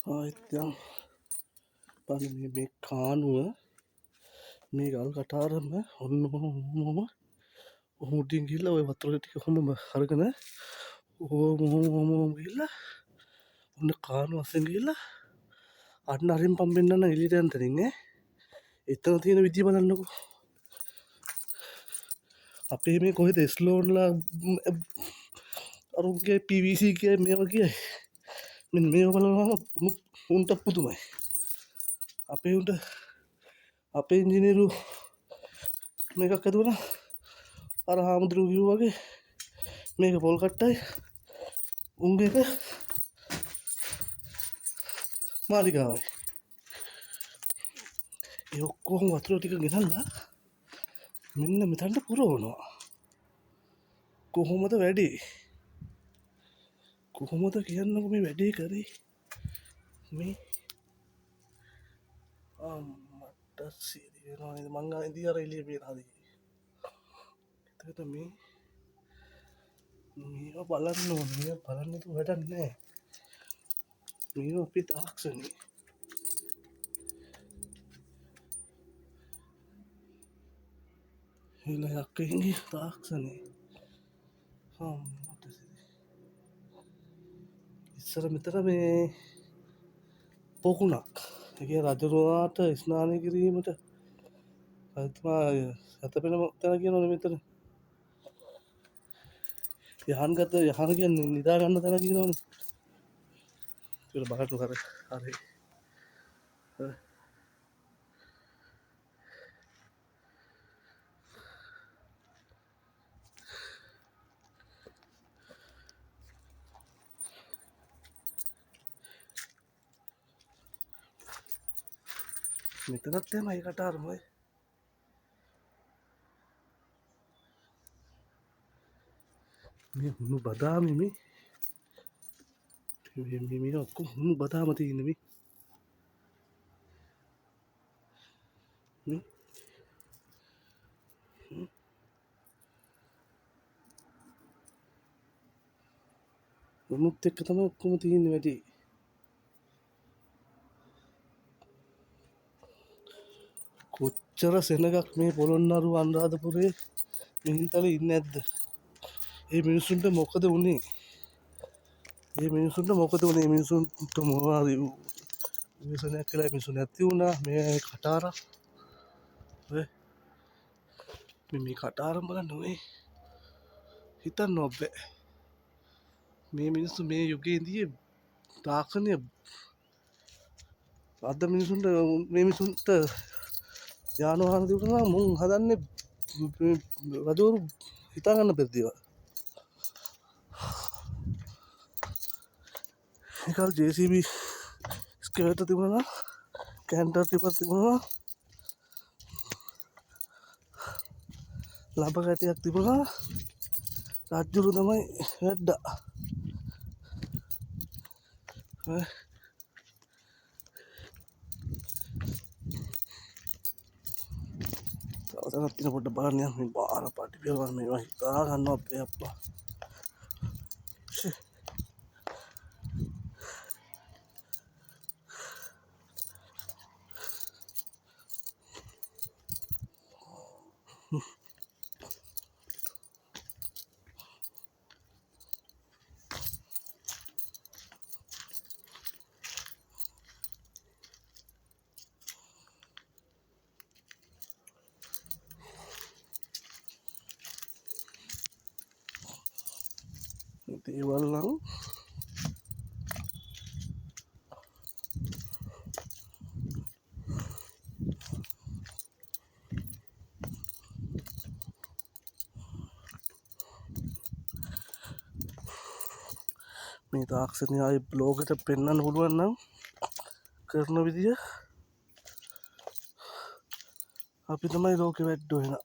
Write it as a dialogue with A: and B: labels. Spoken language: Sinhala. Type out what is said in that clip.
A: ආයෙත් දැන් බලන්න මේ කානුව මේ ගල් කටාරම ඔන්න ඔහොම උඩින් ගිහිල්ලා ওই වතුර ටික කොහොම අරගෙන ඔහොම ගිහිල්ලා ඔන්න කානුව අස්සෙන් ගිහිල්ලා අන්න අරින් පම්බෙන්න එළියට යන්න තැනින් එතන තියෙන විදිය බලන්නකෝ. අපේ මේ කොහෙද ස්ලෝන්ලා අරුන්ගේ PVC කියයි මේවා කියයි මෙන්න මේවා බලනවා උන්ට පුදුමයි. අපේ උන්ට අපේ ඉංජිනේරු මේකක් හදුවනම් අර හාමුදුරුවෝ කිව්වා වගේ මේක පොල් කට්ටයි උන්ගේ එක මාලිගාවයි. ඒ ඔක්කොම වතුර ටික ගෙනල්ලා මෙන්න මෙතනට පුරවනවා. කොහොමද වැඩේ? කොහොමද කියන්නකො මේ වැඩේ කරේ? මේ මට සීරි වෙනවා නේද? මං ආ ඉඳි අර එළිය පේනවා. එතකොට මේවා බලන්න ඕනේ. මේවා බලන්න තු වැඩක් නැහැ. මේවා අපේ තාක්ෂණේ. හිලා යක්කෙන්ගේ තාක්ෂණේ. මට ඉස්සර මෙතන මේ පොකුණක්. ඒ කියන්නේ රජුරුවාට ස්නානය කිරීමට රජතුමා සතපෙන තැන කියනවනේ මෙතන. යහන් කියන්නේ නිදා ගන්න තැන කියනවනේ. ඒක බලන්න හරි. මෙතනත් තමයි කටාරමයි. මේ හුණු බදාම මේ ඔක්කොම හුණු බදාම තියෙන මේ උනුත් එක්ක තමයි ඔක්කොම තියෙන්නේ වැඩි. කොච්චර සෙනගක් මේ පොළොන්නරුව අනුරාධපුරේ මිහින්තලේ ඉන්නේ නැද්ද? ඒ මිනිසුන්ට මොකද වුනේ? මිනිසුන්ට මොනවද විශ්වනයක් කියලා මිනිසු නැති වුණා. මේ කටාරම් මේ කටාරම් බලන්න ඔය හිතන්න බෑ. මේ මිනිස්සු මේ යුගයේදී තාක්ෂණය අද මිනිසුන්ට මේ මිනිසුන්ට යාන වාහන තිබුණා නම් මුන් හදන්නේ රජවරු හිතා ගන්න බැරි දේවල්. ඒකල් JCB ස්කේවේටර් තිබුණා නම් කැන්ටර් තිබුණා ලබ කැටයක් තිබුණා රජුරු තමයි වැඩ්ඩා. තවතනක් තියෙන පොඩ්ඩ බලන්න යන්න. මේ බාර පාටි පියවන්න මේවා හිතා ගන්නවා අපේ අප්පා. දේවල් නම් මේ තාක්ෂණය ආයේ බ්ලොග් එකට පෙන්වන්න පුළුවන් නම් කරන විදිය අපි තමයි ලෝකෙ වැඩ්ඩෝ වෙන.